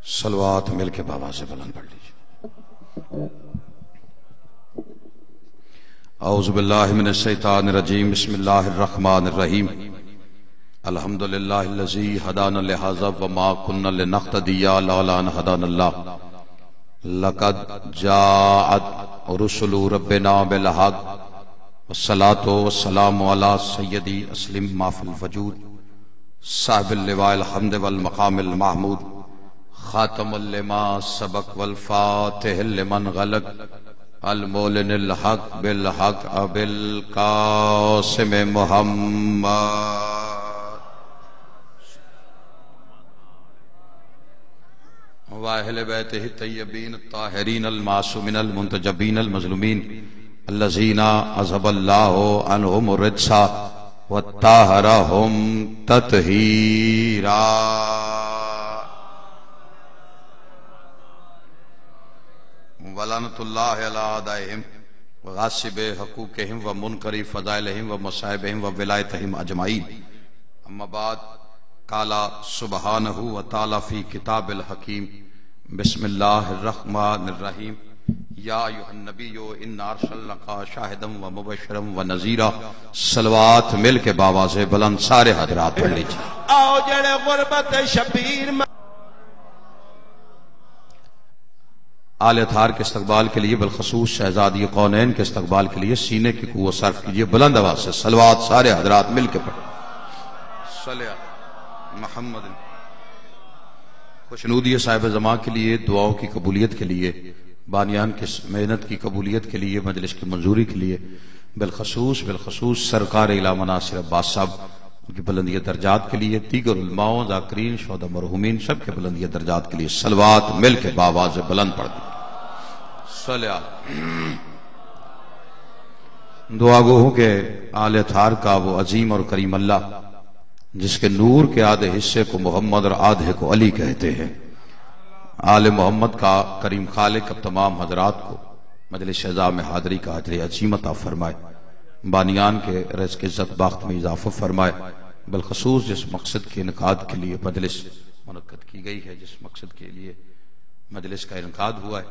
صلوات مل کے بابا سے بلند پڑھ لیجیے۔ اعوذ باللہ من الشیطان الرجیم، بسم اللہ الرحمن الرحیم۔ الحمدللہ الذی ہدانا لہذا وما كنا لنهتدی لولا ان ہدانا اللہ، لقد جاءت رسل ربنا بالحق والصلاة والسلام علی سیدی اسلم ما فی الوجود صاحب اللواء الحمد والمقام المحمود خاتم لما سبق والفاتح لمن غلق المولن الحق بالحق ابی القاسم محمد واہل بیتہ الطیبین الطاہرین المعصومین المنتجبین المظلومین الذین اذهب اللہ عنہم الرجس وطہرہم تطہیرا۔ ولعنۃ اللہ علی اعدائہم وغاصب حقوقہم ومنکر فضائلہم ومصائبہم وولایتہم اجمعین۔ اما بعد، قال سبحانہ وتعالی فی کتاب الحکیم، بسم اللہ الرحمن الرحیم۔ یا ایھا النبی انا ارسلناک شاہدا ومبشرا ونذیرا۔ صلوات مل کے بآواز بلند سارے حضرات پڑھ لیجیے۔ آؤ جڑے غربت شبیر آل اطہار کے استقبال کے لیے، بالخصوص شہزادی کونین کے استقبال کے لیے سینے کی قوت صرف کیجیے، بلند آواز سے صلوات سارے حضرات مل کے پڑھیں۔ صلی اللہ محمد۔ خوشنودی صاحب زماں کے لیے، دعاؤں کی قبولیت کے لیے، بانیان کی محنت کی قبولیت کے لیے، مجلس کی منظوری کے لیے، بالخصوص سرکار علامہ ناصر عباس صاحب کی بلندی درجات کے لیے، دیگر علماء، ذاکرین، شہداء، مرحومین سب کے بلندی درجات کے لیے صلوات مل کے بآواز بلند پڑھ دی۔ صلی اللہ۔ دعا گو ہوں کہ آل اطہار کا وہ عظیم اور کریم اللہ جس کے نور کے آدھے حصے کو محمد اور آدھے کو علی کہتے ہیں، آل محمد کا کریم خالق اب تمام حضرات کو مجلس شہزاں میں حاضری کا اجر عظیم عطا فرمائے، بانیان کے رزق عزت باخت میں اضافہ فرمائے۔ بالخصوص جس مقصد کے انعقاد کے لیے مجلس منعقد کی گئی ہے، جس مقصد کے لیے مجلس کا انعقاد ہوا ہے،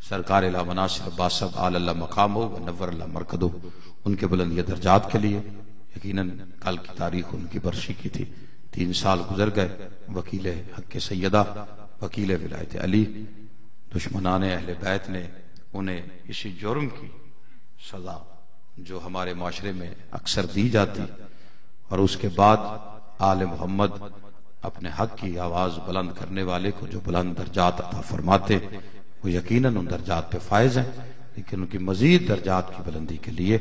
سرکار علامہ ناصر عباس صاحب آل اللہ مقام ہو ونور اللہ مرکد ہو، ان کے بلندی درجات کے لیے۔ یقیناً کل کی تاریخ ان کی برسی کی تھی، 3 سال گزر گئے۔ وکیل حق سیدہ، وکیل ولایت علی، دشمنان اہل بیت نے انہیں اسی جرم کی سزا جو ہمارے معاشرے میں اکثر دی جاتی، اور اس کے بعد آل محمد اپنے حق کی آواز بلند کرنے والے کو جو بلند درجات عطا فرماتے، وہ یقیناً ان درجات پہ فائز ہیں، لیکن ان کی مزید درجات کی بلندی کے لیے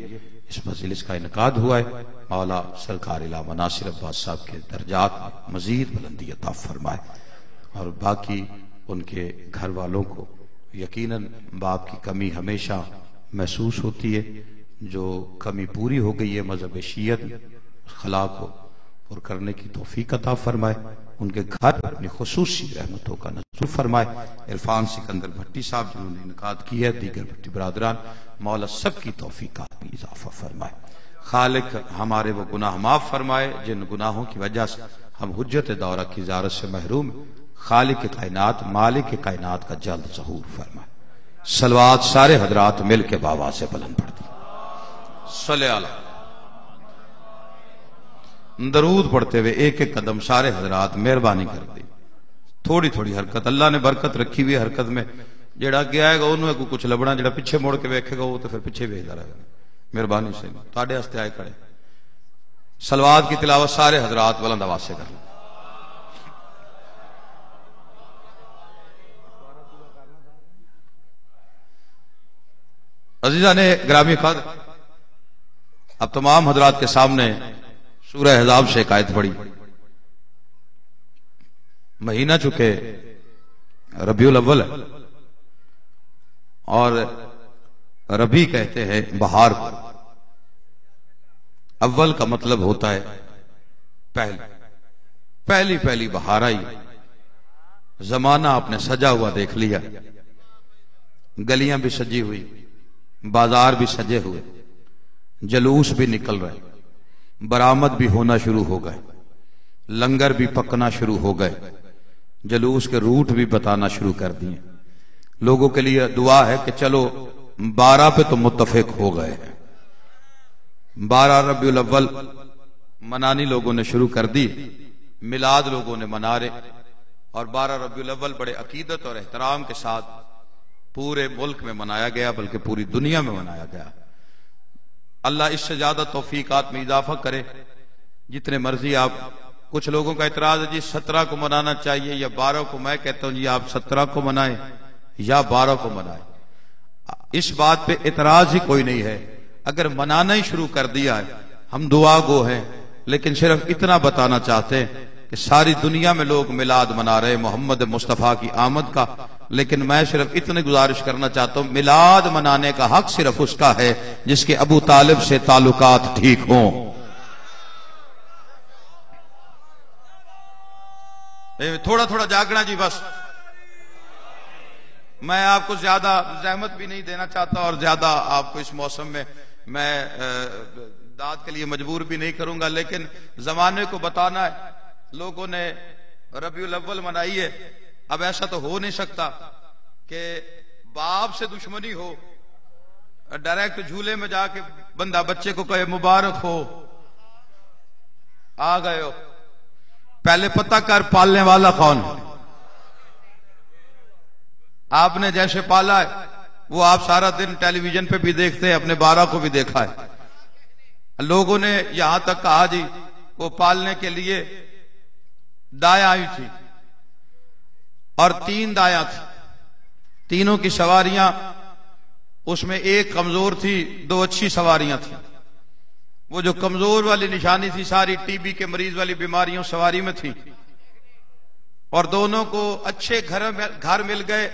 اس مجلس کا انعقاد ہوا ہے۔ مولا سرکار علامہ ناصر عباس صاحب کے درجات میں مزید بلندی عطا فرمائے، اور باقی ان کے گھر والوں کو یقیناً باپ کی کمی ہمیشہ محسوس ہوتی ہے، جو کمی پوری ہو گئی ہے مذہب شیعت خلا کو پر کرنے کی توفیق عطا فرمائے، ان کے گھر اپنی خصوصی رحمتوں کا نزول فرمائے۔ عرفان سکندر بھٹی صاحب جنہوں نے انعقاد کیا ہے، دیگر بھٹی برادران، مولا سب کی توفیقات میں اضافہ فرمائے۔ خالق ہمارے وہ گناہ معاف فرمائے جن گناہوں کی وجہ سے ہم حجت دورہ کی زیارت سے محروم، خالق کائنات، مالک کائنات کا جلد ظہور فرمائے۔ صلوات سارے حضرات مل کے بآواز سے بلند پڑھ دی۔ صلی اللہ۔ درود پڑھتے ہوئے ایک ایک قدم سارے حضرات مہربانی کر دی، تھوڑی تھوڑی حرکت، اللہ نے برکت رکھی ہوئی حرکت میں، جڑا گیا ہے گا انہوں کو کچھ لبنا، جڑا پیچھے موڑ کے ویکھے گا وہ تو پھر پیچھے ویکھدا رہے گا۔ مہربانی سے تواڈے واسطے آئے کھڑے، صلوات کی تلاوت سارے حضرات بلند آواز سے کریں۔ عزیزان گرامی قدر، اب تمام حضرات کے سامنے سورہ احزاب سے ایک آیت پڑھی۔ مہینہ چکے ربیع الاول ہے، اور ربیع کہتے ہیں بہار کو۔ اول کا مطلب ہوتا ہے پہلی بہار آئی، زمانہ آپ نے سجا ہوا دیکھ لیا، گلیاں بھی سجی ہوئی، بازار بھی سجے ہوئے، جلوس بھی نکل رہے، برآمد بھی ہونا شروع ہو گئے، لنگر بھی پکنا شروع ہو گئے، جلوس کے روٹ بھی بتانا شروع کر دیے. لوگوں کے لیے دعا ہے کہ چلو 12 پہ تو متفق ہو گئے ہیں. 12 ربیع الاول منانی لوگوں نے شروع کر دی، میلاد لوگوں نے منا رہے، اور 12 ربیع الاول بڑے عقیدت اور احترام کے ساتھ پورے ملک میں منایا گیا، بلکہ پوری دنیا میں منایا گیا. اللہ اس سے زیادہ توفیقات میں اضافہ کرے. جتنے مرضی آپ، کچھ لوگوں کا اعتراض ہے جی 17 کو منانا چاہیے یا 12 کو. میں کہتا ہوں جی آپ 17 کو منائیں یا 12 کو منائیں، اس بات پہ اعتراض ہی کوئی نہیں ہے. اگر منانا ہی شروع کر دیا ہے، ہم دعا گو ہیں، لیکن صرف اتنا بتانا چاہتے ہیں کہ ساری دنیا میں لوگ میلاد منا رہے محمد مصطفیٰ کی آمد کا، لیکن میں صرف اتنی گزارش کرنا چاہتا ہوں میلاد منانے کا حق صرف اس کا ہے جس کے ابو طالب سے تعلقات ٹھیک ہوں. تھوڑا تھوڑا جاگنا جی بس. میں آپ کو زیادہ زحمت بھی نہیں دینا چاہتا اور زیادہ آپ کو اس موسم میں داد کے لیے مجبور بھی نہیں کروں گا، لیکن زمانے کو بتانا ہے. لوگوں نے ربیع الاول منائی ہے. اب ایسا تو ہو نہیں سکتا کہ باپ سے دشمنی ہو، ڈائریکٹ جھولے میں جا کے بندہ بچے کو کہے مبارک ہو، آ گئے ہو. پہلے پتہ کر پالنے والا کون ہے. آپ نے جیسے پالا ہے وہ آپ سارا دن ٹیلی ویژن پہ بھی دیکھتے ہیں، اپنے 12 کو بھی دیکھا ہے. لوگوں نے یہاں تک کہا جی وہ پالنے کے لیے دایاں آئی تھی اور 3 دایاں تھی، تینوں کی سواریاں، اس میں ایک کمزور تھی، 2 اچھی سواریاں تھیں. وہ جو کمزور والی نشانی تھی ساری ٹی بی کے مریض والی بیماریوں سواری میں تھی، اور دونوں کو اچھے گھر مل گئے.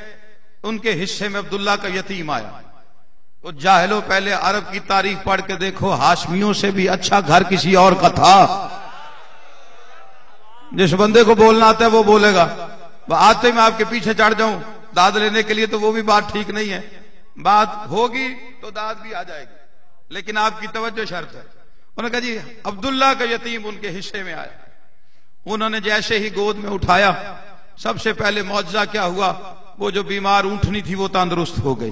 ان کے حصے میں عبداللہ کا یتیم آیا. وہ جاہلوں پہلے عرب کی تاریخ پڑھ کے دیکھو، ہاشمیوں سے بھی اچھا گھر کسی اور کا تھا. جس بندے کو بولنا آتا ہے وہ بولے گا. وہ آتے میں آپ کے پیچھے چڑھ جاؤں داد لینے کے لیے تو وہ بھی بات ٹھیک نہیں ہے. بات ہوگی تو داد بھی آ جائے گی، لیکن آپ کی توجہ شرط ہے. انہوں نے کہا جی عبداللہ کا یتیم ان کے حصے میں آیا. انہوں نے جیسے ہی گود میں اٹھایا، سب سے پہلے معجزہ کیا ہوا، وہ جو بیمار اونٹنی تھی وہ تندرست ہو گئی.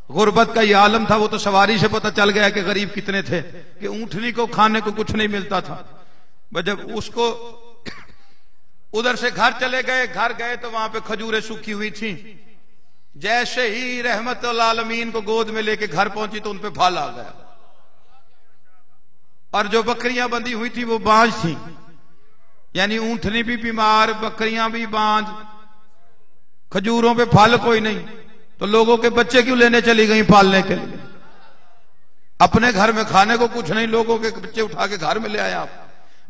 غربت کا یہ عالم تھا، وہ تو سواری سے پتہ چل گیا کہ غریب کتنے تھے، کہ اونٹنی کو کھانے کو کچھ نہیں ملتا تھا. جب اس کو ادھر سے گھر چلے گئے، گھر گئے تو وہاں پہ کھجوریں سوکھی ہوئی تھیں. جیسے ہی رحمت العالمین کو گود میں لے کے گھر پہنچی تو ان پہ پھل آ گیا. اور جو بکریاں بندھی ہوئی تھی وہ بانج تھیں، یعنی اونٹنی بھی بیمار، بکریاں بھی بانج، کھجوروں پہ پھل کوئی نہیں. تو لوگوں کے بچے کیوں لینے چلی گئیں پالنے کے لیے؟ اپنے گھر میں کھانے کو کچھ نہیں، لوگوں کے بچے اٹھا کے گھر میں لے آئے آپ.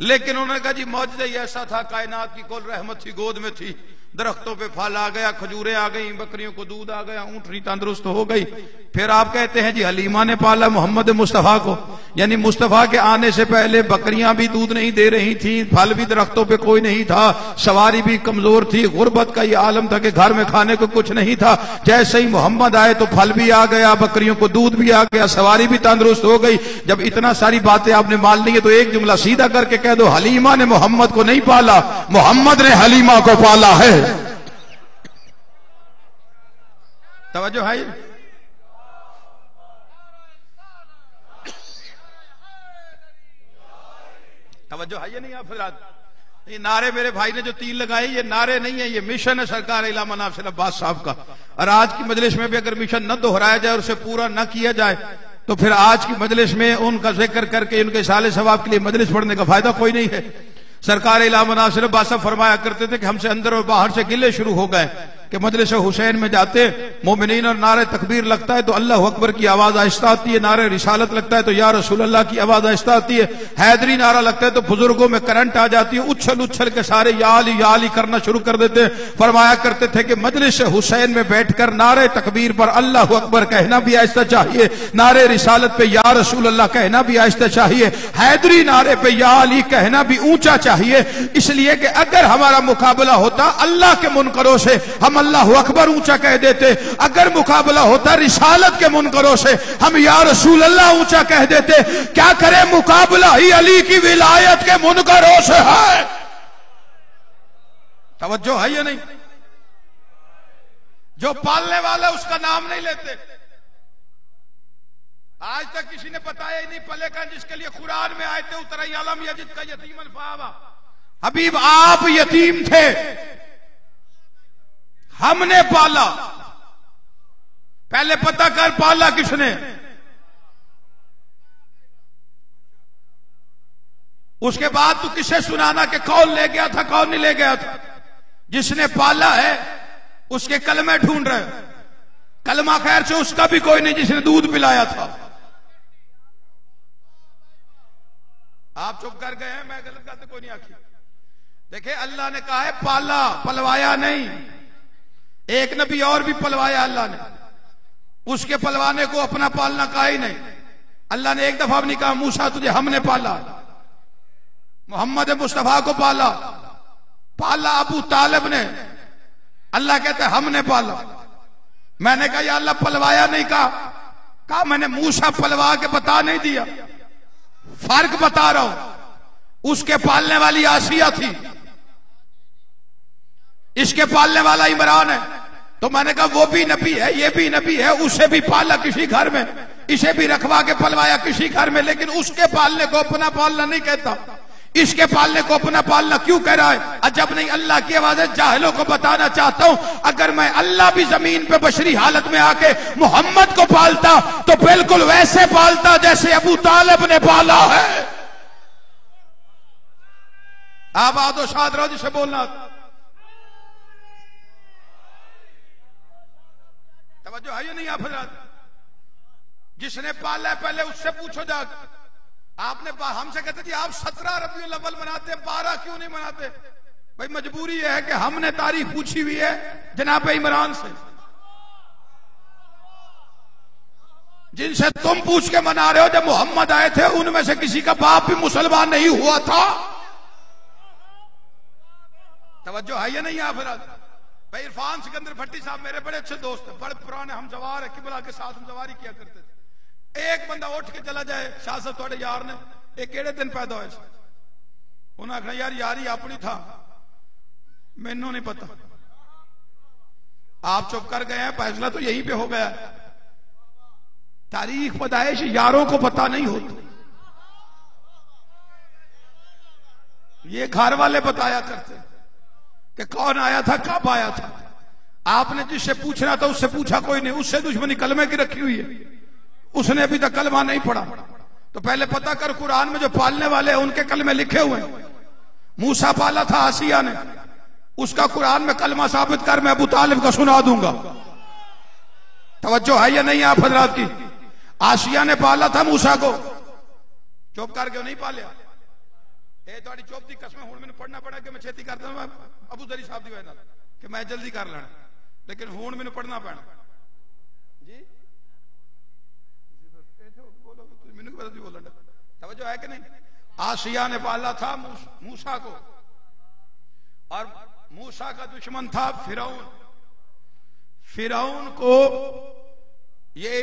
لیکن انہوں نے کہا جی معجزہ ہی ایسا تھا، کائنات کی کل رحمت تھی، گود میں تھی، درختوں پہ پھل آ گیا، کھجوریں آ گئیں، بکریوں کو دودھ آ گیا، اونٹنی تندرست ہو گئی. پھر آپ کہتے ہیں جی حلیمہ نے پالا محمد مصطفیٰ کو، یعنی مصطفیٰ کے آنے سے پہلے بکریاں بھی دودھ نہیں دے رہی تھیں، پھل بھی درختوں پہ کوئی نہیں تھا، سواری بھی کمزور تھی، غربت کا یہ عالم تھا کہ گھر میں کھانے کو کچھ نہیں تھا. جیسے ہی محمد آئے تو پھل بھی آ گیا، بکریوں کو دودھ بھی آ گیا، سواری بھی تندرست ہو گئی. جب اتنا ساری باتیں آپ نے مان لی ہے تو ایک جملہ سیدھا کر کے کہہ دو، حلیمہ نے محمد کو نہیں پالا، محمد نے حلیمہ کو پالا ہے. توجہ ہے؟ توجہ ہے یہ نہیں آپ حضرات؟ یہ نعرے میرے بھائی نے جو 3 لگائے یہ نعرے نہیں ہے، یہ مشن ہے سرکار علامہ ناصر عباس صاحب کا. اور آج کی مجلس میں بھی اگر مشن نہ دہرایا جائے اور اسے پورا نہ کیا جائے تو پھر آج کی مجلس میں ان کا ذکر کر کے ان کے اصالہ ثواب کے لیے مجلس پڑھنے کا فائدہ کوئی نہیں ہے. سرکار علامہ ناصر عباس صاحب فرمایا کرتے تھے کہ ہم سے اندر اور باہر سے گلے شروع ہو گئے کہ مجلس حسین میں جاتے مومنین اور نعرہ تکبیر لگتا ہے تو اللہ اکبر کی آواز آہستہ آتی ہے، نعرہ رسالت لگتا ہے تو یا رسول اللہ کی آواز آہستہ آتی ہے، حیدری نعرہ لگتا ہے تو بزرگوں میں کرنٹ آ جاتی ہے، اچھل اچھل کے سارے یا علی کرنا شروع کر دیتے. فرمایا کرتے تھے کہ مجلس حسین میں بیٹھ کر نعرہ تکبیر پر اللہ اکبر کہنا بھی آہستہ چاہیے، نعرہ رسالت پہ یا رسول اللہ کہنا بھی آہستہ چاہیے، حیدری نعرے پہ یا علی کہنا بھی اونچا چاہیے. اس لیے کہ اگر ہمارا مقابلہ ہوتا اللہ کے منکروں سے ہم اللہ اکبر اونچا کہہ دیتے، اگر مقابلہ ہوتا رسالت کے منکروں سے ہم یا رسول اللہ اونچا کہہ دیتے. کیا کرے مقابلہ ہی علی کی ولایت کے منکروں سے ہے. توجہ ہے یا نہیں؟ جو پالنے والا اس کا نام نہیں لیتے. آج تک کسی نے بتایا ہی نہیں پلے کا جس کے لیے قرآن میں آئے تھے اترائی علم یجد کا یتیم الفاوا. حبیب آپ یتیم تھے، ہم نے پالا. پہلے پتہ کر پالا کس نے. اس کے بعد تو کسے سنانا کہ کون لے گیا تھا کون نہیں لے گیا تھا. جس نے پالا ہے اس کے کلمے ڈھونڈ رہے. کلمہ خیر سے اس کا بھی کوئی نہیں جس نے دودھ پلایا تھا. آپ چپ کر گئے ہیں، میں غلط کرتے کوئی نہیں آخی. دیکھیں اللہ نے کہا ہے پالا، پلوایا نہیں. ایک نبی اور بھی پلوایا اللہ نے، اس کے پلوانے کو اپنا پالنا کہا ہی نہیں. اللہ نے ایک دفعہ بھی نہیں کہا موسیٰ تجھے ہم نے پالا. محمد مصطفیٰ کو پالا ابو طالب نے. اللہ کہتے ہم نے پالا. میں نے کہا یا اللہ پلوایا نہیں کہا میں نے موسیٰ پلوا کے بتا نہیں دیا. فرق بتا رہا ہوں. اس کے پالنے والی آسیہ تھی، اس کے پالنے والا عمران ہے. تو میں نے کہا وہ بھی نبی ہے یہ بھی نبی ہے. اسے بھی پالا کسی گھر میں، اسے بھی رکھوا کے پلوایا کسی گھر میں، لیکن اس کے پالنے کو اپنا پالنا نہیں کہتا. اس کے پالنے کو اپنا پالنا کیوں کہہ رہا ہے؟ عجب نہیں. اللہ کی آواز ہے. جاہلوں کو بتانا چاہتا ہوں اگر میں اللہ بھی زمین پہ بشری حالت میں آ کے محمد کو پالتا تو بالکل ویسے پالتا جیسے ابو طالب نے پالا ہے. آباد و شاد رہو جسے بولنا. توجہ ہے یا نہیں آپ حضرات؟ جس نے پالا ہے پہلے اس سے پوچھو جا. آپ نے ہم سے کہتے جی آپ 17 ربیع الاول مناتے 12 کیوں نہیں مناتے؟ بھائی مجبوری یہ ہے کہ ہم نے تاریخ پوچھی ہوئی ہے جناب عمران سے. جن سے تم پوچھ کے منا رہے ہو جب محمد آئے تھے ان میں سے کسی کا باپ بھی مسلمان نہیں ہوا تھا. توجہ ہے یا نہیں آپ حضرات؟ بھائی عرفان سکندر بھٹی صاحب میرے بڑے اچھے دوست ہیں، بڑے پرانے ہم سوار ہے، قبلہ کے ساتھ ہم سواری کیا کرتے تھے. ایک بندہ اٹھ کے چلا جائے شاہ صاحب تھوڑے یار نے ایک کیڑے دن پیدا ہوئے انہوں نے آخنا یار یاری اپنی تھا مینوں نہیں پتا. آپ چپ کر گئے ہیں، فیصلہ تو یہیں پہ ہو گیا. تاریخ پیدائش یاروں کو پتا نہیں ہوتی، یہ گھر والے بتایا کرتے کہ کون آیا تھا کب آیا تھا. آپ نے جس سے پوچھنا تھا اس سے پوچھا کوئی نہیں. اس سے دشمنی کلمے کی رکھی ہوئی ہے، اس نے ابھی تک کلمہ نہیں پڑھا. تو پہلے پتہ کر قرآن میں جو پالنے والے ہیں ان کے کلمے لکھے ہوئے ہیں. موسیٰ پالا تھا آسیہ نے، اس کا قرآن میں کلمہ ثابت کر میں ابو طالب کا سنا دوں گا. توجہ ہے یا نہیں آپ حضرات کی؟ آسیہ نے پالا تھا موسیٰ کو. چپ کر کے نہیں پالیا. اے تھوڑی چوپ دی قسم ہوں میں پڑھنا پڑا کہ میں چھیتی کرتا ہوں ابو ذری صاحب دی وجہ کہ میں جلدی کر لینا، لیکن ہوں میں پڑھنا پینا. جی توجہ ہے کہ نہیں؟ آسیہ نے پالا تھا موسیٰ کو، اور موسیٰ کا دشمن تھا فرعون. فرعون کو یہ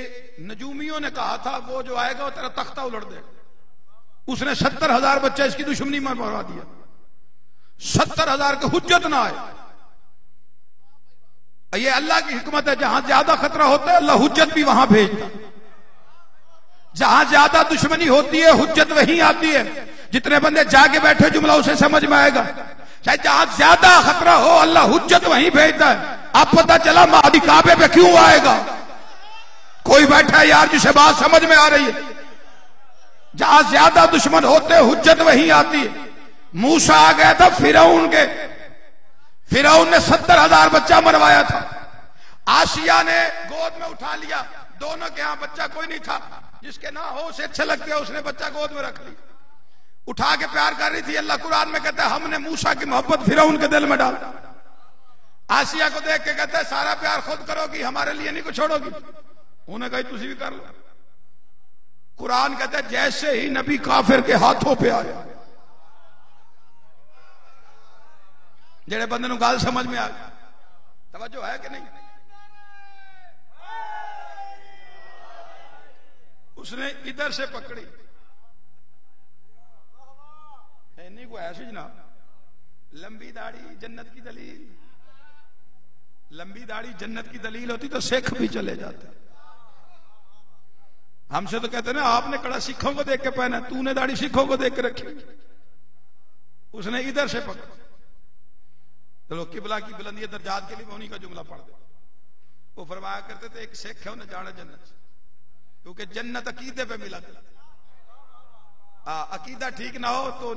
نجومیوں نے کہا تھا وہ جو آئے گا وہ تیرا تختہ الٹ دے. اس نے 70,000 بچے اس کی دشمنی میں مروا دیا. 70,000 کے حجت نہ آئے. یہ اللہ کی حکمت ہے، جہاں زیادہ خطرہ ہوتا ہے اللہ حجت بھی وہاں بھیجتا. جہاں زیادہ دشمنی ہوتی ہے حجت وہیں آتی ہے. جتنے بندے جا کے بیٹھے جملہ اسے سمجھ میں آئے گا. شاید جہاں زیادہ خطرہ ہو اللہ حجت وہیں بھیجتا ہے. اب پتہ چلا مہدی کعبے پہ کیوں آئے گا. کوئی بیٹھا ہے یار جسے بات سمجھ میں آ رہی ہے. جہاں زیادہ دشمن ہوتے حجت وہیں آتی ہے. موسیٰ آ گیا تھا فرعون کے. فرعون نے 70,000 بچہ مروایا تھا. آسیہ نے گود میں اٹھا لیا. دونوں کے ہاں بچہ کوئی نہیں تھا. جس کے نہ ہو اسے اچھے لگتے اس نے بچہ گود میں رکھ لی. اٹھا کے پیار کر رہی تھی. اللہ قرآن میں کہتا ہے ہم نے موسیٰ کی محبت فرعون کے دل میں ڈال. آسیہ کو دیکھ کے کہتا ہے سارا پیار خود کرو گی ہمارے لیے نہیں کو چھوڑو گی. انہوں نے کہا تسی بھی کر لو. قرآن کہتا ہے جیسے ہی نبی کافر کے ہاتھوں پہ آیا جڑے بندے نو گال سمجھ میں آ گیا. توجہ ہے کہ نہیں؟ اس نے ادھر سے پکڑی. نہیں کوئی ایسی جناب لمبی داڑھی جنت کی دلیل، لمبی داڑھی جنت کی دلیل ہوتی تو سکھ بھی چلے جاتے. ہم سے تو کہتے ہیں نا آپ نے کڑا سکھوں کو دیکھ کے پہنا، تو نے داڑھی سکھوں کو دیکھ کے رکھی، اس نے ادھر سے پکڑا. چلو قبلہ کی بلندی درجات کے لیے میں انہی کا جملہ پڑھ دیں. وہ فرمایا کرتے تھے ایک سکھ ہے انہیں جانا جنت سے، کیونکہ جنت عقیدے پہ ملا تھا. عقیدہ ٹھیک نہ ہو تو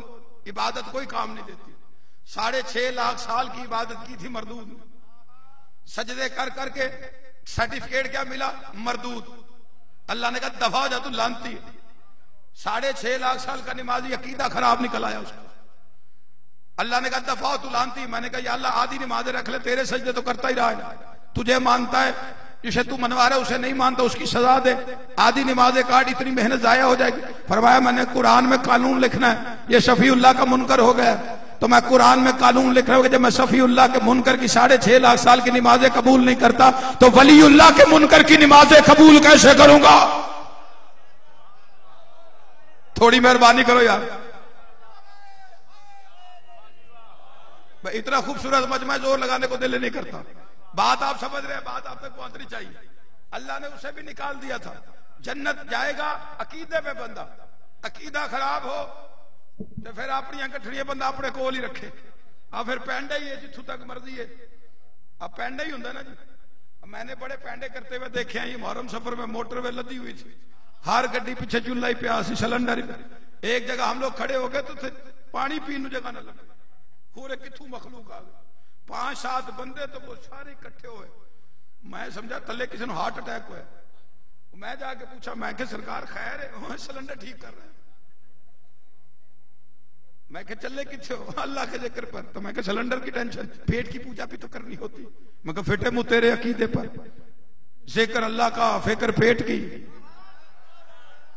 عبادت کوئی کام نہیں دیتی. 6.5 لاکھ سال کی عبادت کی تھی مردود نے، سجدے کر کر کے سرٹیفکیٹ کیا ملا؟ مردود. اللہ نے کہا دفع ہو جا تو لانتی. 6.5 لاکھ سال کا نمازی عقیدہ خراب نکل آیا اس کو. اللہ نے کہا دفع ہو تو لانتی. میں نے کہا یا اللہ آدھی نمازیں رکھ لے، تیرے سجدے تو کرتا ہی رہا ہے، تجھے مانتا ہے، جسے تو منوا رہا ہے اسے نہیں مانتا، اس کی سزا دے. آدھی نمازیں کاٹ، اتنی محنت ضائع ہو جائے گی. فرمایا میں نے قرآن میں قانون لکھنا ہے، یہ شفیع اللہ کا منکر ہو گیا تو میں قرآن میں قانون لکھ رہا ہوں کہ جب میں شفیع اللہ کے منکر کی 6.5 لاکھ سال کی نمازیں قبول نہیں کرتا تو ولی اللہ کے منکر کی نمازیں قبول کیسے کروں گا؟ تھوڑی مہربانی کرو یار. اتنا خوبصورت مجمع زور لگانے کو دل نہیں کرتا. بات آپ سمجھ رہے ہیں، بات آپ تک پہنچنی چاہیے. اللہ نے اسے بھی نکال دیا تھا. جنت جائے گا عقیدے پہ بندہ، عقیدہ خراب ہو تو پھر اپنی کٹھڑیاں بندہ اپنے کول ہی رکھے. اب پھر پینڈا ہی ہے جتھوں تک مرضی ہے. اب پینڈا ہی ہوندا نا جی. میں نے بڑے پینڈے کرتے ہوئے دیکھے ہیں. یہ محرم سفر میں موٹر وے لدی ہوئی تھی، ہر گڈی پیچھے چولہا ہی پیا سی، سلنڈر ہی. ایک جگہ ہم لوگ کھڑے ہو گئے تو پانی پین جگہ نہ لگا. پورے کتھوں مخلوق آ گئے، 5-7 بندے تو وہ سارے اکٹھے ہوئے. میں سمجھا تلے کسی نے ہارٹ اٹیک ہوا ہے. میں جا کے پوچھا، میں کہ سرکار خیر ہے؟ وہ سلنڈر ٹھیک کر رہے ہیں. میں کہ چلے کتنے ہو؟ اللہ کے ذکر پر. تو میں کہ سلنڈر کی ٹینشن، پیٹ کی پوجا بھی تو کرنی ہوتی. میں کہ فٹے منہ تیرے عقیدے پر، ذکر اللہ کا فکر پیٹ کی.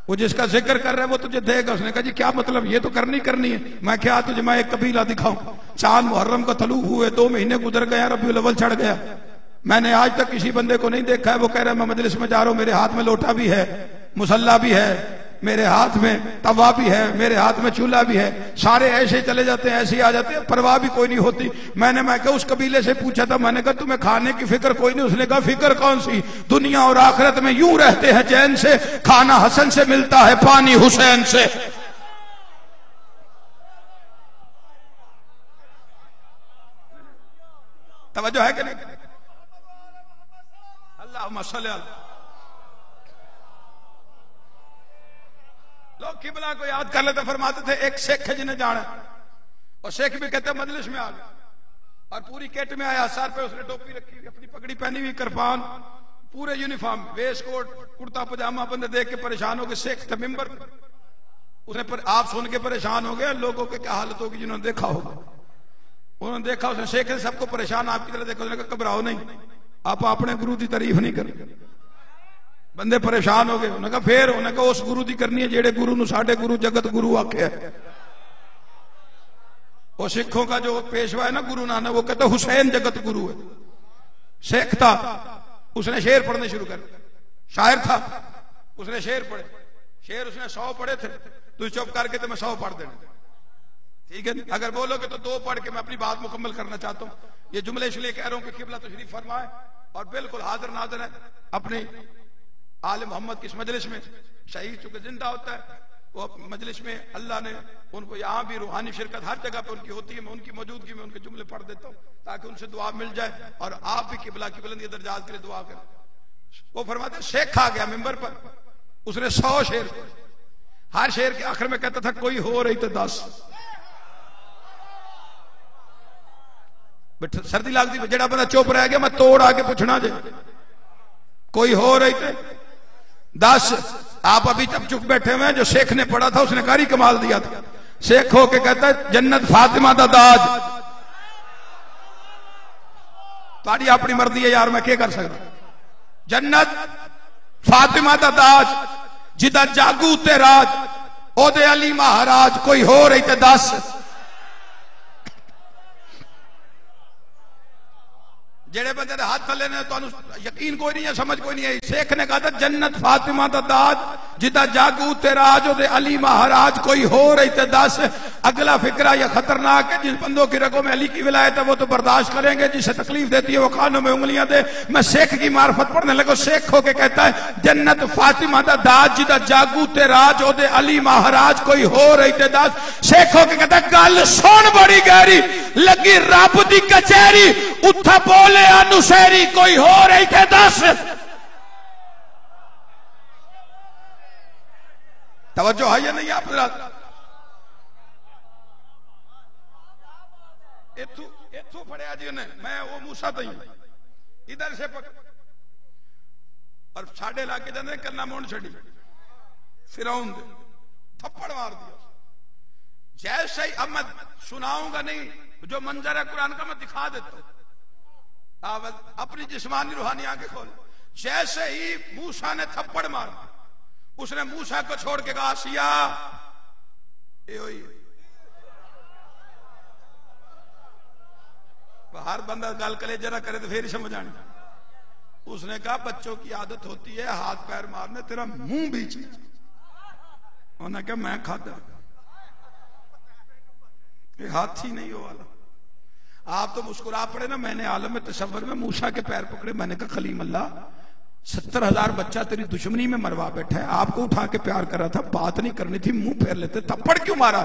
وہ جس کا ذکر کر رہا ہے وہ تجھے دے گا. اس نے کہا جی کیا مطلب؟ یہ تو کرنی ہے. میں کیا تجھے میں ایک قبیلہ دکھاؤں. چاند محرم کا طلوع ہوئے 2 مہینے گزر گیا، ربیع الاول چڑھ گیا. میں نے آج تک کسی بندے کو نہیں دیکھا ہے وہ کہہ رہا ہے میں مجلس میں جا رہا ہوں، میرے ہاتھ میں لوٹا بھی ہے، مصلی بھی ہے، میرے ہاتھ میں توا بھی ہے، میرے ہاتھ میں چولہا بھی ہے. سارے ایسے چلے جاتے ہیں، ایسے ہی آ جاتے ہیں، پرواہ بھی کوئی نہیں ہوتی. میں کہ اس قبیلے سے پوچھا تھا، میں نے کہا تمہیں کھانے کی فکر کوئی نہیں؟ اس نے کہا فکر کون سی، دنیا اور آخرت میں یوں رہتے ہیں چین سے، کھانا حسن سے ملتا ہے، پانی حسین سے. توجہ ہے کہ نہیں؟ اللہم صلی اللہ. لوگ قبلہ کو یاد کر لیتے، فرماتے تھے ایک سکھ ہے جنہیں جانا، اور سکھ بھی کہتے ہیں مجلس میں آ گیا اور پوری کٹ میں آیا، سر پہ اس نے ٹوپی رکھی ہوئی، اپنی پگڑی پہنی ہوئی، کرپان، پورے یونیفارم، ویسٹ کوٹ، کرتا پجامہ. بندے دیکھ کے پریشان ہو گئے. سکھ تھا ممبر، اس نے آپ سن کے پریشان ہو گئے. لوگوں کے کیا حالت ہوگی جنہوں نے دیکھا ہوگا. انہوں نے دیکھا، اس نے سکھ نے سب کو پریشان آپ کی طرح دیکھا. اس نے کہا گھبراؤ نہیں، آپ اپنے گرو کی تعریف نہیں کریں. بندے پریشان ہو گئے. انہوں نے کہا پھر؟ انہوں نے کہا اس گرو دی کرنی ہے جیڑے گرو نو ساڈے گرو جگت گرو آکھیا ہے. وہ سکھوں کا جو پیشوا ہے نا گرو نانک، وہ کہتا حسین جگت گرو ہے. سکھ تھا، اس نے شعر پڑھنے شروع کر. شاعر تھا، اس نے شعر پڑھے. شعر اس نے 100 پڑھے تھے. تو چپ کر کے تو میں 100 پڑھ دینا، ٹھیک ہے؟ اگر بولو گے تو 2 پڑھ کے میں اپنی بات مکمل کرنا چاہتا ہوں. یہ جملے اس لیے کہہ رہا ہوں کہ قبلہ تشریف فرمائے اور بالکل حاضر ناظر ہے اپنی آل محمد کی اس مجلس میں. شہید چونکہ زندہ ہوتا ہے، وہ مجلس میں اللہ نے ان کو یہاں بھی روحانی شرکت ہر جگہ پہ ان کی ہوتی ہے. میں ان کی موجودگی میں ان کے جملے پڑھ دیتا ہوں تاکہ ان سے دعا مل جائے اور آپ بھی قبلہ کی بلندی درجات کے لیے دعا کریں. وہ فرماتے ہیں شیخ آ گیا ممبر پر، اس نے 100 شعر پڑھے. ہر شعر کے آخر میں کہتا تھا کوئی ہو رہی تو 10. سردی لگتی، جڑا بندہ چپ رہ گیا میں توڑ آ کے پوچھنا جائے کوئی ہو رہی تھے 10. آپ ابھی تب چپ بیٹھے ہوئے ہیں. جو شیخ نے پڑھا تھا اس نے کاری کمال دیا تھا. شیخ ہو کے کہتا ہے جنت فاطمہ دا تاج. تاری اپنی مرضی ہے یار، میں کیا کر سکتا. جنت فاطمہ دا تاج جدا جاگو تے راج، او دے علی مہاراج کوئی ہو رہی تے 10. جڑے بندے ہاتھ تھلے نے تو یقین کوئی نہیں ہے، سمجھ کوئی نہیں ہے. شیخ نے کہا تھا جنت فاطمہ دا تاج جدا جاگو تے راج، او دے علی مہاراج کوئی ہو رہی تے 10. اگلا فکرہ یہ خطرناک ہے، جن بندوں کی رگوں میں علی کی ولایت ہے وہ تو برداشت کریں گے، جسے تکلیف دیتی ہے وہ کانوں میں انگلیاں دے۔ میں سکھ کی معرفت پڑھنے لگا، سکھ ہو کے کہتا ہے جنت فاطمہ دا داج جدا جاگو تے راج او دے علی مہاراج کوئی ہو رہی تے داج۔ سکھ ہو کے کہتا ہے گل سن بڑی گہری، لگی رب دی کچہری اتھا بولے انوسیری کوئی ہو رہی تے دس۔ توجہ ہے یا نہیں آپ ذرا؟ ایتھو پڑھیا جی انہیں، میں وہ موسیٰ تھی ادھر سے پک اور ساڑھے علاقے جاندے کرنا مون چھڑی فرعون دے تھپڑ مار دیا۔ جیسے ہی اب میں سناؤں گا نہیں، جو منظر ہے قرآن کا میں دکھا دیتا ہوں، اپنی جسمانی روحانی آنکھیں کھول۔ جیسے ہی موسیٰ نے تھپڑ مار دیا، اس نے موسیٰ کو چھوڑ کے کہا آسیہ اے ہوئی۔ ہر بندہ گل کلے جرا کرے تو پھر ہی سمجھ آنی۔ اس نے کہا بچوں کی عادت ہوتی ہے ہاتھ پیر مارنے، تیرا منہ بیچ۔ انہوں نے کہا میں کھاتا یہ ہاتھ ہی نہیں ہو والا۔ آپ تو مسکرا پڑے نا، میں نے عالم تصور میں موسیٰ کے پیر پکڑے، میں نے کہا کلیم اللہ 70,000 بچہ تیری دشمنی میں مروا بیٹھا ہے، آپ کو اٹھا کے پیار کر رہا تھا، بات نہیں کرنی تھی، منہ پھیر لیتے، تھپڑ کیوں مارا؟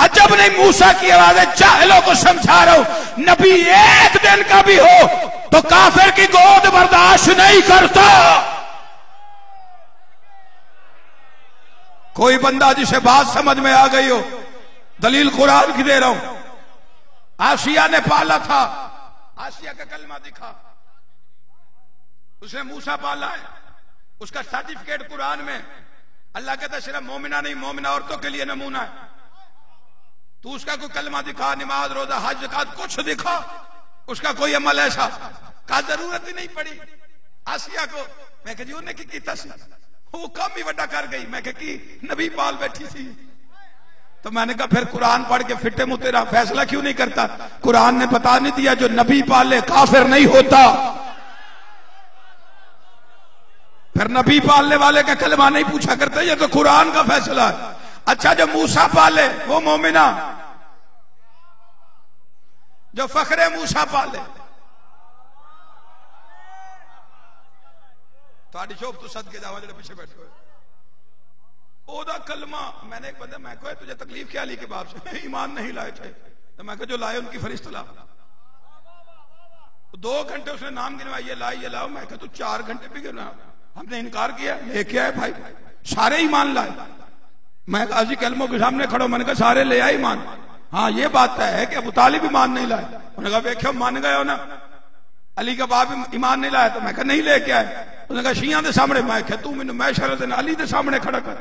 عجب نہیں موسیٰ کی آواز ہے، جاہلوں کو سمجھا رہا ہوں نبی ایک دن کا بھی ہو تو کافر کی گود برداشت نہیں کرتا۔ کوئی بندہ جسے بات سمجھ میں آ گئی ہو، دلیل قرآن کی دے رہا ہوں۔ آسیہ نے پالا تھا، آسیہ کا کلمہ دکھا، اس نے موسیٰ پالا ہے، اس کا سرٹیفکیٹ قرآن میں اللہ کہتا ہے صرف مومنہ نہیں، مومنہ عورتوں کے لیے نمونہ ہے۔ تو اس کا کوئی کلمہ دکھا، نماز روزہ حج زکات کچھ دکھا، اس کا کوئی عمل ایسا کا ضرورت ہی نہیں پڑی۔ آسیہ کو میں کہ جی انہیں کی کیتا سی، وہ کام ہی وڈا کر گئی، میں کہ کی نبی پال بیٹھی سی۔ تو میں نے کہا پھر قرآن پڑھ کے فٹے منہ تیرا فیصلہ کیوں نہیں کرتا؟ قرآن نے بتا نہیں دیا جو نبی پالے کافر نہیں ہوتا؟ پھر نبی پالنے والے کا کلمہ نہیں پوچھا کرتے، یہ تو قرآن کا فیصلہ ہے۔ اچھا جو موسیٰ پالے وہ مومنہ، جو فخر موسیٰ پالے تو آڈی شوف تو صدقے جاوہ جڑے پیچھے بیٹھے ہوئے او دا کلمہ۔ میں نے ایک بندہ میں کہا تجھے تکلیف کیا علی کے باپ سے؟ ایمان نہیں لائے تھے، تو میں کہا جو لائے ان کی فرشت لا۔ 2 گھنٹے اس نے نام گنوا، یہ لائے یہ لاؤ۔ میں کہا تو 4 گھنٹے بھی گنا، ہم نے انکار کیا، لے کے آئے بھائی، سارے ایمان لائے۔ میں قاضی کلموں کے سامنے کھڑا، میں نے کہا سارے لے آئے ایمان۔ ہاں یہ بات ہے کہ ابو طالب ایمان نہیں لائے۔ انہوں نے کہا دیکھو مان گئے ہو نا، علی کا باپ ایمان نہیں لایا، تو میں کہا نہیں لے کے آئے۔ انہوں نے کہا شیعہ دے سامنے، میں کہا تو مینوں میں شرط علی دے سامنے کھڑا کر،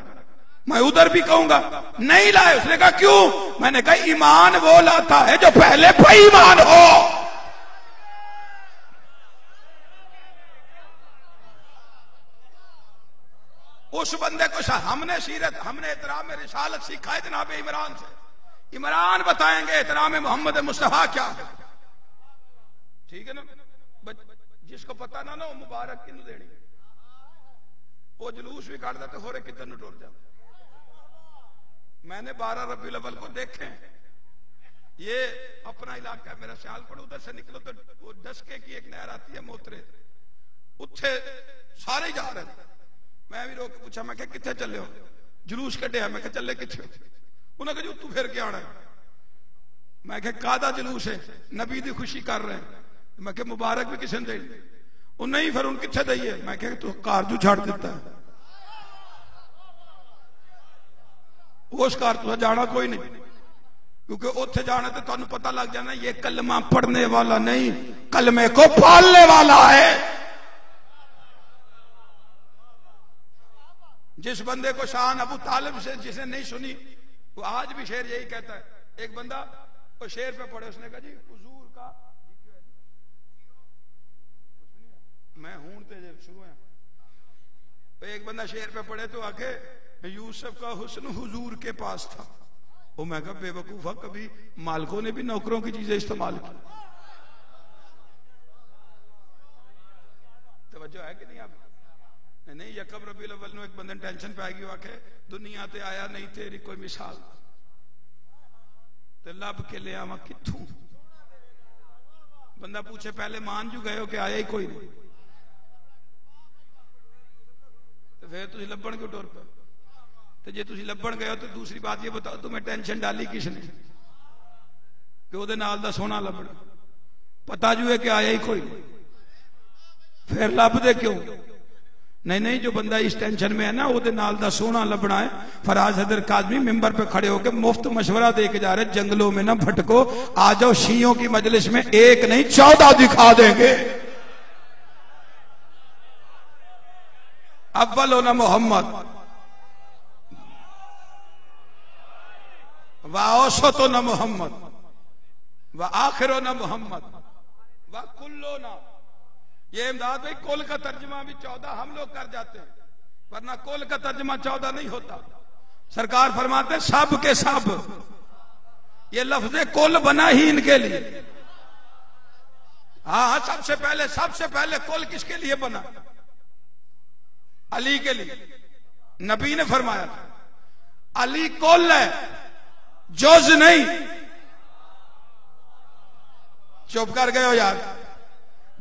میں ادھر بھی کہوں گا نہیں لائے۔ اس نے کہا کیوں؟ میں نے کہا ایمان وہ لاتا ہے جو پہلے بے ایمان ہو۔ اس بندے کو ہم نے سیرت، ہم نے احترام رسالت سیکھا ہے جناب عمران سے۔ عمران بتائیں گے احترام محمد مصطفیٰ کیا ہے، ٹھیک ہے نا؟ جس کو پتہ نہ وہ مبارک کنو دینی، وہ جلوس بھی کاٹ دیتے ہو رہے کتنے نہ ٹور جاتے۔ میں نے 12 ربیع الاول کو دیکھیں، یہ اپنا علاقہ ہے میرا سیال پڑ، ادھر سے نکلو تو وہ ڈسکے کی ایک نہر آتی ہے موترے، اتھے سارے جا رہے تھے۔ میں بھی روک کے پوچھا، میں کہ کتنے چلے ہو؟ جلوس کٹے ہیں، میں کہ چلے کتنے ہو؟ انہوں نے کہا جو تو پھر کے آنا ہے۔ میں کہ قادہ جلوس ہے، نبی دی خوشی کر رہے ہیں۔ میں کہ مبارک بھی کسی نے دے، وہ نہیں پھر ان کتنے دئیے؟ میں کہ تو کار جو چھاڑ دیتا ہے، اس کار تو جانا کوئی نہیں، کیونکہ اتھے جانا تو تمہیں پتہ لگ جانا یہ کلمہ پڑھنے والا نہیں، کلمے کو پالنے والا ہے۔ جس بندے کو شان ابو طالب سے جس نے نہیں سنی، وہ آج بھی شعر یہی کہتا ہے۔ ایک بندہ وہ شعر پہ پڑھے، اس نے کہا جی حضور کا میں ہوں تے شروع ہے۔ ایک بندہ شعر پہ پڑھے تو آکے یوسف کا حسن حضور کے پاس تھا۔ وہ میں کہا بے وقوفہ، کبھی مالکوں نے بھی نوکروں کی چیزیں استعمال کی؟ توجہ ہے کہ نہیں آپ؟ نہیں، یکم ربیع الاول نو ایک بندے ٹینشن پہ آئے گی، واقع دنیا تے آیا نہیں تیری کوئی مثال، تو لب کے لے آواں کتھوں؟ بندہ پوچھے پہلے مان جو گئے ہو کہ آیا ہی کوئی نہیں، تو پھر تسی لبن کیوں ٹر پے؟ تو جے تسی لبن گئے ہو تو دوسری بات یہ بتاؤ تمہیں ٹینشن ڈالی کس نے کہ وہ دے نال دا سونا لبنا؟ پتا جو ہے کہ آیا ہی کوئی نہیں، پھر لب دے کیوں؟ نہیں جو بندہ اس ٹینشن میں ہے نا وہ دے نال دا سونا لبنا ہے۔ فراز حیدر کاظمی ممبر پہ کھڑے ہو کے مفت مشورہ دے کے جا رہے جنگلوں میں نہ بھٹکو، آ جاؤ شیعوں کی مجلس میں ایک نہیں 14 دکھا دیں گے۔ اول ہونا محمد وآوسط ہونا محمد وآخر ہونا محمد وکل ہونا۔ یہ امداد بھائی کل کا ترجمہ بھی 14 ہم لوگ کر جاتے ہیں، ورنہ کل کا ترجمہ 14 نہیں ہوتا۔ سرکار فرماتے ہیں سب کے سب، یہ لفظ کل بنا ہی ان کے لیے۔ ہاں سب سے پہلے کل کس کے لیے بنا؟ علی کے لیے۔ نبی نے فرمایا علی کل ہے، جز نہیں۔ چپ کر گئے ہو یار؟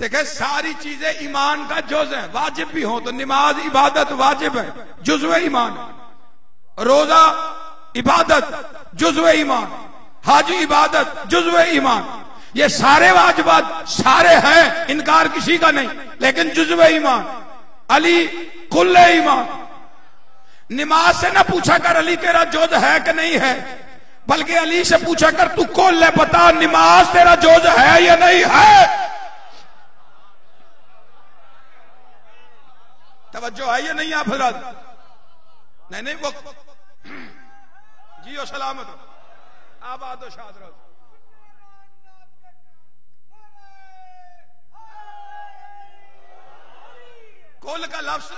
دیکھیں ساری چیزیں ایمان کا جز ہیں، واجب بھی ہوں تو نماز عبادت واجب ہے، جزو ایمان۔ روزہ عبادت جزو ایمان، حج عبادت جزو ایمان۔ یہ سارے واجبات سارے ہیں، انکار کسی کا نہیں، لیکن جزو ایمان۔ علی کل ایمان۔ نماز سے نہ پوچھا کر علی تیرا جز ہے کہ نہیں ہے، بلکہ علی سے پوچھا کر تو کل ہے، بتا نماز تیرا جز ہے یا نہیں ہے۔ توجہ ہے یا نہیں آپ حضرات؟ نہیں وہ جیو سلامت آباد و شاد رہو۔ کل کا لفظ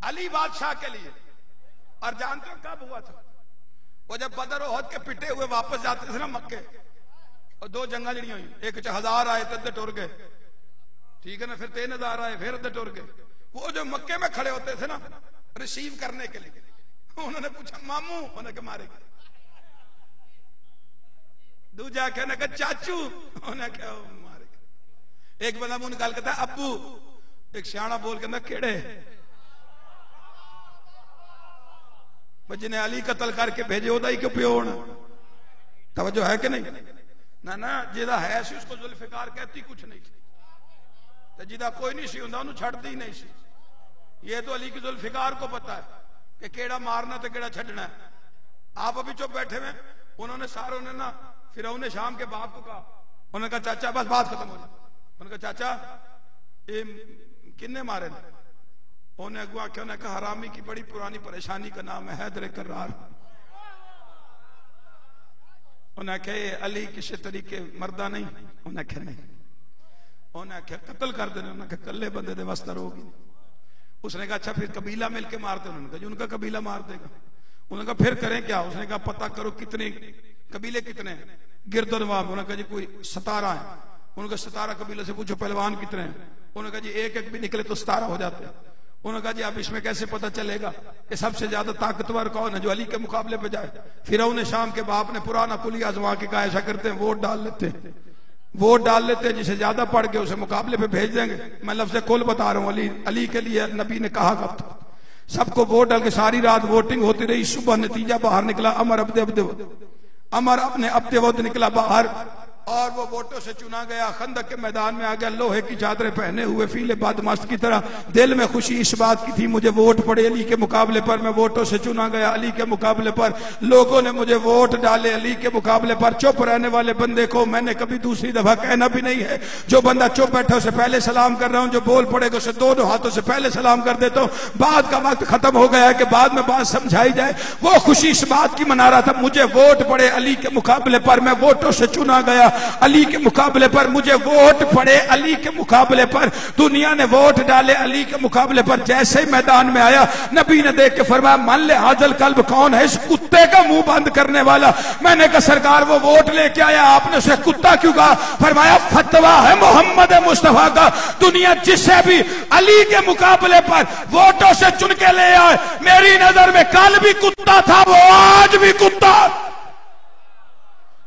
علی بادشاہ کے لیے، اور جانتے ہو کب ہوا تھا؟ وہ جب بدر و احد کے پٹے ہوئے واپس جاتے تھے نا مکے، اور 2 جنگاں جڑی ہوئی، ایک 1000 آئے تے ٹر گئے، ٹھیک ہے نا، پھر 3000 آئے پھر تے ٹر گئے۔ وہ جو مکے میں کھڑے ہوتے تھے نا ریسیو کرنے کے لیے، انہوں نے پوچھا ماموں، انہوں نے کہا مارے گا۔ دوجا کہنے کا چاچو، انہوں نے کہا مارے گا۔ ایک بندہ منہ نکال کہتا ہے ابو، ایک سیاڑا بول کے اندر کیڑے جنہیں علی قتل کر کے بھیجے ہوتا ہی کیوں پیو ہونا؟ توجہ ہے کہ نہیں؟ نہ جیدہ ہے سی اس کو ذوالفقار کہتی کچھ نہیں تھی، جیدہ کوئی نہیں سی ہوندہ انہوں چھڑتی نہیں سی۔ یہ تو علی کی ذوالفقار کو پتا ہے کہ کیڑا مارنا تو کیڑا چھڑنا ہے۔ آپ ابھی چپ بیٹھے ہوئے، انہوں نے ساروں نے نا فرعون شام کے باپ کو کہا، انہوں نے کہا چاچا بس بات ختم ہو جائے۔ انہوں نے کہا چاچا یہ کنے مارے نے؟ انہوں نے اگوا کہ انہوں نے کہا حرامی کی بڑی پرانی پریشانی کا نام ہے حیدر کرار۔ انہوں نے کہا علی کسی طریقے مردہ نہیں؟ انہوں نے کہا نہیں۔ انہوں نے کہا قتل کر دینے، انہوں نے کہا کلے بندے دے واسطہ روگی۔ اس نے کہا اچھا پھر قبیلہ مل کے مارتے، انہوں نے کہا جو ان کا قبیلہ مار دے گا۔ انہوں نے کہا پھر کریں کیا؟ اس نے کہا پتہ کرو کتنے قبیلے کتنے ہیں گرد و نواح میں۔ انہوں نے کہا جی کوئی 17 ہیں۔ انہوں نے کہا 17 قبیلے سے پوچھو پہلوان کتنے ہیں؟ انہوں نے کہا جی ایک بھی نکلے تو 17 ہو جاتے ہیں۔ انہوں نے کہا جی اب اس میں کیسے پتہ چلے گا کہ سب سے زیادہ طاقتور کون ہے جو علی کے مقابلے پہ جائے؟ فرعون شام کے باپ نے پرانا کلی آزما کے کہا ایسا کرتے ہیں ووٹ ڈال لیتے ہیں جسے زیادہ پڑھ کے اسے مقابلے پہ بھیج دیں گے۔ میں لفظ کل بتا رہا ہوں، علی کے لیے نبی نے کہا کب تھا؟ سب کو ووٹ ڈال کے ساری رات ووٹنگ ہوتی رہی، صبح نتیجہ باہر نکلا، امر اپنے عبد ود نکلا باہر، اور وہ ووٹوں سے چنا گیا، خندق کے میدان میں آ گیا، لوہے کی چادریں پہنے ہوئے فیل بدمست کی طرح، دل میں خوشی اس بات کی تھی مجھے ووٹ پڑے علی کے مقابلے پر، میں ووٹوں سے چنا گیا علی کے مقابلے پر، لوگوں نے مجھے ووٹ ڈالے علی کے مقابلے پر۔ چپ رہنے والے بندے کو میں نے کبھی دوسری دفعہ کہنا بھی نہیں ہے، جو بندہ چپ بیٹھا اسے پہلے سلام کر رہا ہوں، جو بول پڑے گا اسے دونوں ہاتھوں سے پہلے سلام کر دیتا ہوں۔ بعد کا وقت ختم ہو گیا ہے کہ بعد میں بات سمجھائی جائے۔ وہ خوشی اس بات کی منا رہا تھا مجھے ووٹ پڑے علی کے مقابلے پر، میں ووٹوں سے چنا گیا علی کے مقابلے پر، مجھے ووٹ پڑے علی کے مقابلے پر، دنیا نے ووٹ ڈالے علی کے مقابلے پر۔ جیسے ہی میدان میں آیا نبی نے دیکھ کے فرمایا من لے حاضل قلب، کون ہے اس کتے کا منہ بند کرنے والا؟ میں نے کہا سرکار وہ ووٹ لے کے آیا، آپ نے اسے کتا کیوں کہا؟ فرمایا فتویٰ ہے محمد مصطفیٰ کا، دنیا جسے بھی علی کے مقابلے پر ووٹوں سے چن کے لے آئے، میری نظر میں کل بھی کتا تھا وہ آج بھی کتا۔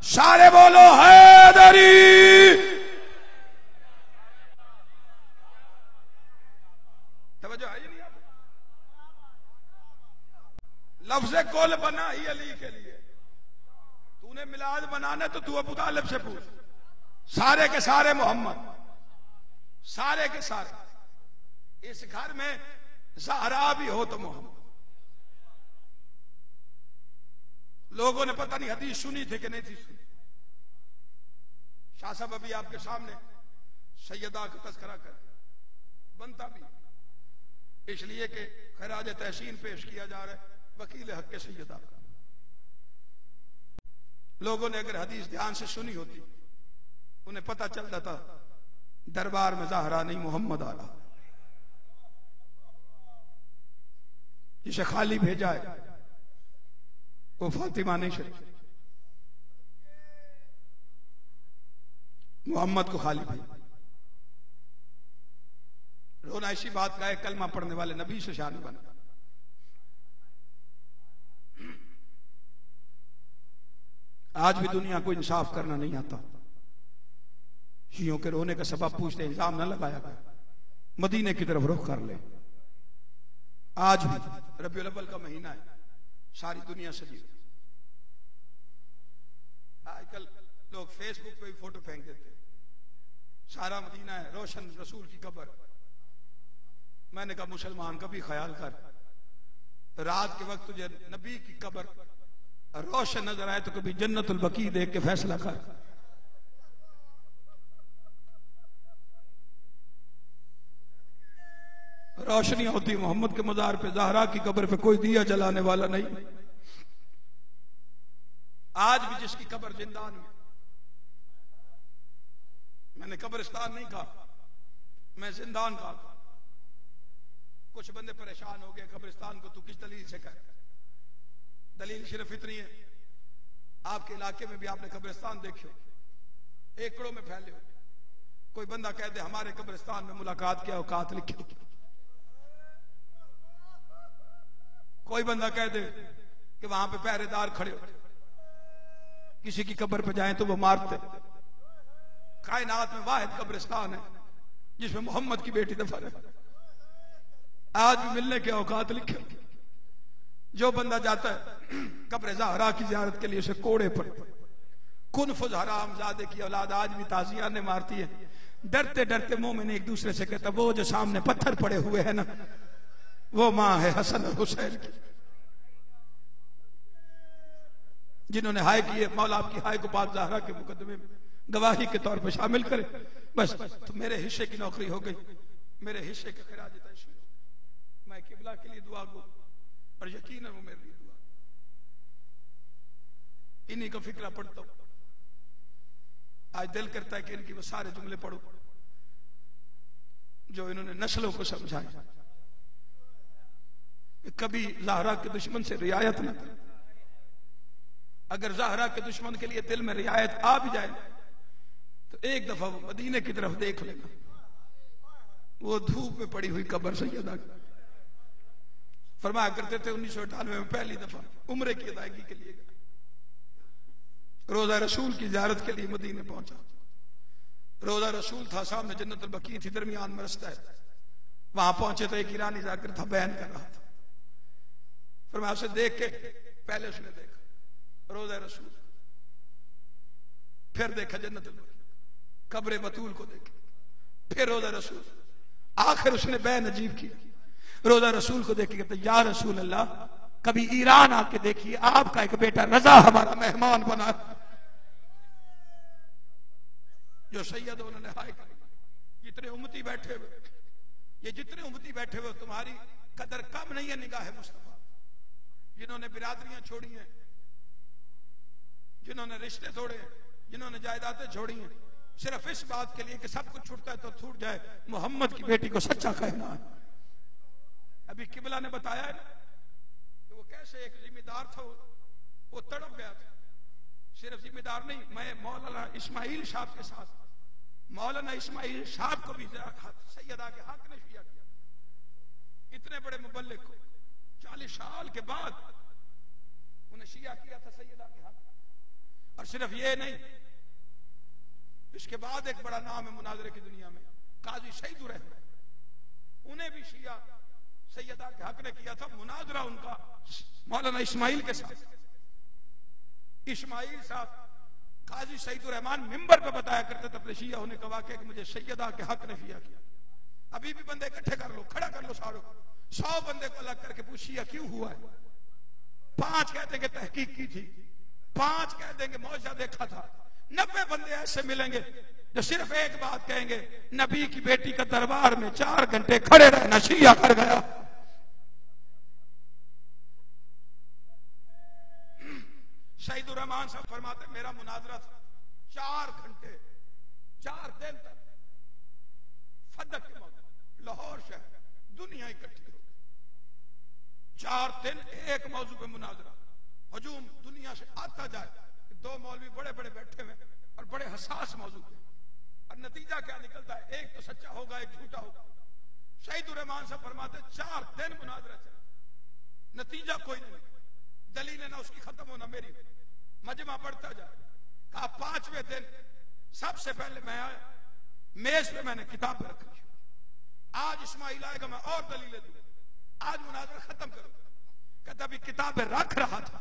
سارے بولو حیدری. توجہ ہے نہیں آپ؟ لفظ کل بنا ہی علی کے لیے. تو نے میلاد بنانا تو تو ابو طالب سے پوچھ. سارے کے سارے محمد، سارے کے سارے. اس گھر میں زہرا بھی ہو تو محمد. لوگوں نے پتہ نہیں حدیث سنی تھی کہ نہیں تھی سنی. شاہ صاحب ابھی آپ کے سامنے سیدہ کا تذکرہ کر بنتا بھی اس لیے کہ خراج تحسین پیش کیا جا رہا ہے وکیل حق کے سیدہ کا. لوگوں نے اگر حدیث دھیان سے سنی ہوتی انہیں پتہ چل جاتا دربار میں زہرا نہیں محمد آ رہا. جسے خالی بھیجا ہے وہ فاطمہ نہیں شریف، محمد کو خالی بھیجا. رونا اسی بات کا ہے کلمہ پڑھنے والے نبی سے شان بنا. آج بھی دنیا کو انصاف کرنا نہیں آتا. شیعوں کے رونے کا سبب پوچھتے الزام نہ لگایا گیا، مدینے کی طرف رخ کر لے. آج بھی ربیع الاول کا مہینہ ہے، ساری دنیا سجی. آج کل لوگ فیس بک پہ بھی فوٹو پھینک دیتے سارا مدینہ ہے روشن رسول کی قبر. میں نے کہا مسلمان کا بھی خیال کر، رات کے وقت تجھے نبی کی قبر روشن نظر آئے تو کبھی جنت البقیع دیکھ کے فیصلہ کر. روشنیاں ہوتی محمد کے مزار پہ، زہرا کی قبر پہ کوئی دیا جلانے والا نہیں. آج بھی جس کی قبر زندان میں، میں نے قبرستان نہیں کہا، میں زندان کہا. کچھ بندے پریشان ہو گئے قبرستان کو تو کس دلیل سے کہہ. دلیل صرف اتنی ہے آپ کے علاقے میں بھی آپ نے قبرستان دیکھے ہو، ایکڑوں میں پھیلے ہو. کوئی بندہ کہہ دے ہمارے قبرستان میں ملاقات کیا اوقات لکھے. کوئی بندہ کہہ دے کہ وہاں پہ پہرے دار کھڑے ہو، کسی کی قبر پہ جائیں تو وہ مارتے. کائنات میں واحد قبرستان ہے جس میں محمد کی بیٹی دفن ہے. آج بھی ملنے کے اوقات لکھے. جو بندہ جاتا ہے قبر زہرا کی زیارت کے لیے اسے کوڑے پڑتے. کنفذ حرام زادے کی اولاد آج بھی تازیانے مارتی ہے. ڈرتے ڈرتے مومن ایک دوسرے سے کہتا وہ جو سامنے پتھر پڑے ہوئے ہیں نا وہ ماں ہے حسن اور حسین کی، جنہوں نے ہائے کی مولا آپ کی ہائے کو پاک زہرا کے مقدمے میں گواہی کے طور پہ شامل کرے. بس تو میرے حصے کی نوکری ہو گئی، میرے حصے کے خراج تحسین. میں قبلہ کے لیے دعا گو اور یقینا وہ میرے لیے دعا. انہی کا فکرہ پڑھتا ہوں. آج دل کرتا ہے کہ ان کی وہ سارے جملے پڑھو جو انہوں نے نسلوں کو سمجھائے. کبھی زہرا کے دشمن سے رعایت نہ کرے. اگر زہرا کے دشمن کے لیے دل میں رعایت آ بھی جائے تو ایک دفعہ وہ مدینے کی طرف دیکھ لے گا. وہ دھوپ میں پڑی ہوئی قبر سیدہ کی. فرمایا کرتے تھے 1998 میں پہلی دفعہ عمرے کی ادائیگی کے لیے روزہ رسول کی زیارت کے لیے مدینے پہنچا. روزہ رسول تھا، سامنے جنت البقیع تھی، درمیان میں رستہ ہے. وہاں پہنچے تو ایک ایرانی ذاکر تھا، بیان کر رہا تھا. فرمایا اسے دیکھ کے پہلے اس نے دیکھا روزہ رسول، پھر دیکھا جنت البقیع، قبر بطول کو دیکھا، پھر روزہ رسول. آخر اس نے بیان عجیب کی. روزہ رسول کو دیکھ کے کہتے یا رسول اللہ کبھی ایران آ کے دیکھیے، آپ کا ایک بیٹا رضا ہمارا مہمان بنا. جو سید انہوں نے ہائے کری. جتنے امتی بیٹھے ہوئے، یہ جتنے امتی بیٹھے ہوئے تمہاری قدر کم نہیں ہے نگاہ مصطفیٰ. جنہوں نے برادریاں چھوڑی ہیں، جنہوں نے رشتے توڑے، جنہوں نے جائیدادیں چھوڑی ہیں، صرف اس بات کے لیے کہ سب کچھ چھوٹتا ہے تو چھوٹ جائے، محمد کی بیٹی کو سچا کہنا ہے. ابھی قبلہ نے بتایا ہے نا کہ وہ کیسے ایک ذمہ دار تھا، وہ تڑپ گیا تھا. صرف ذمہ دار نہیں، میں مولانا اسماعیل صاحب کے ساتھ، مولانا اسماعیل صاحب کو بھی سیدہ کے حق نے شیعہ کیا. اتنے بڑے مبلغ کو 40 سال کے بعد انہیں شیعہ کیا تھا سیدہ کے حق. اور صرف یہ نہیں، اس کے بعد ایک بڑا نام ہے مناظرے کی دنیا میں، قاضی سعید الرحمان، انہیں بھی شیعہ سیدہ کے حق نے کیا تھا مناظرہ ان کا مولانا اسماعیل کے ساتھ. اسماعیل صاحب قاضی سعید الرحمان ممبر پہ بتایا کرتے تھے اپنے شیعہ ہونے کا واقعہ کہ مجھے سیدہ کے حق نے شیعہ کیا. ابھی بھی بندے اکٹھے کر لو، کھڑا کر لو ساروں کو، 100 بندے کو الگ کر کے پوچھ شیعہ کیوں ہوا ہے. 5 کہتے ہیں کہ تحقیق کی تھی، 5 کہتے ہیں کہ معجزہ دیکھا تھا، 90 بندے ایسے ملیں گے جو صرف ایک بات کہیں گے، نبی کی بیٹی کا دربار میں 4 گھنٹے کھڑے رہنا شیعہ کر گیا. شہید الرحمان صاحب فرماتے میرا مناظرہ تھا 4 گھنٹے 4 دن تک فدق کے موضوع، لاہور شہر دنیا اکٹھی ہو گئی، 4 دن ایک موضوع پہ مناظرہ، ہجوم دنیا سے آتا جائے، 2 مولوی بڑے بڑے بیٹھے ہوئے اور بڑے حساس موضوع پہ، اور نتیجہ کیا نکلتا ہے، ایک تو سچا ہوگا ایک جھوٹا ہوگا. شہید الرحمان صاحب فرماتے 4 دن مناظرہ چلا، نتیجہ کوئی نہیں، دلیل نہ اس کی ختم ہونا میری، مجمع بڑھتا جائے. کہا 5ویں دن سب سے پہلے میں آیا، میز پہ میں نے کتاب رکھ لی، آج اسماعیل آئے گا میں اور دلیلیں دوں، آج مناظرہ ختم کروں. کہتا ابھی کتابیں رکھ رہا تھا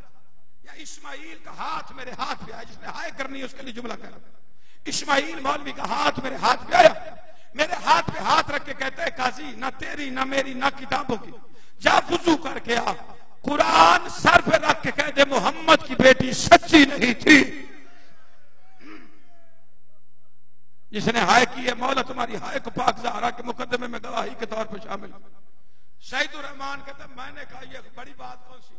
یا اسماعیل کا ہاتھ میرے ہاتھ پہ آیا، جس نے ہائے کرنی ہے اس کے لیے جملہ کہہ رہا. اسماعیل مولوی کا ہاتھ میرے ہاتھ پہ آیا، میرے ہاتھ پہ ہاتھ رکھ کے کہتا ہے قاضی نہ تیری نہ میری نہ کتابوں کی، جا وضو کر کے آ، قرآن سر پہ رکھ کے کہہ دے محمد کی بیٹی سچی نہیں تھی. جس نے ہائے کی ہے مولا تمہاری ہائے کو پاک زہرا کے مقدمے میں گواہی کے طور پر شامل. شہید الرحمان کہتا میں نے کہا یہ بڑی بات کون سی،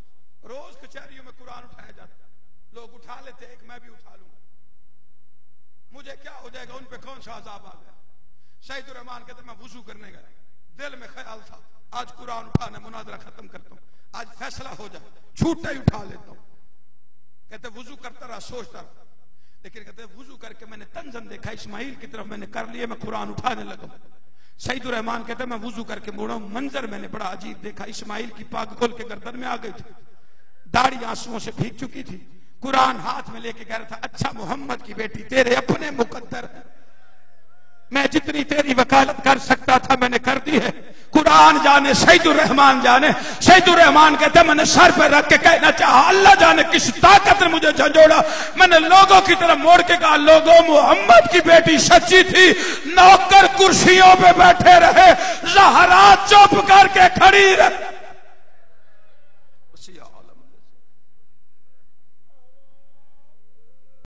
روز کچہریوں میں قرآن اٹھایا جاتا، لوگ اٹھا لیتے ایک میں بھی اٹھا لوں گا، مجھے کیا ہو جائے گا، ان پہ کون سا عذاب آ گیا. شہید الرحمان کہتا میں وضو کرنے گیا، دل میں خیال تھا آج قرآن اٹھانا، مناظرہ ختم کرتا ہوں، آج فیصلہ ہو جائے، چھوٹا ہی اٹھا لیتا ہوں. کہتے وضو کرتا رہا سوچتا رہا، لیکن کہتے وضو کر کے میں نے تنظم دیکھا اسماعیل کی طرف میں نے کر لیا، میں قرآن اٹھانے لگا. سعید الرحمان کہتے میں وضو کر کے موڑا ہوں، منظر میں نے بڑا عجیب دیکھا، اسماعیل کی پاک کھول کے گردن میں آ گئی تھی، داڑھی آنسوؤں سے بھیگ چکی تھی، قرآن ہاتھ میں لے کے کہہ رہا تھا اچھا محمد کی بیٹی تیرے اپنے مقدر ہے، میں جتنی تیری وکالت کر سکتا تھا میں نے کر دی ہے. قرآن جانے سعید الرحمان جانے. سعید الرحمان کہتے میں نے سر پہ رکھ کے کہنا چاہا اللہ جانے کس طاقت نے مجھے جھنجھوڑا، میں نے لوگوں کی طرف موڑ کے کہا لوگوں محمد کی بیٹی سچی تھی، نوکر کرسیوں پہ بیٹھے رہے، زہرا چپ کر کے کھڑی رہے.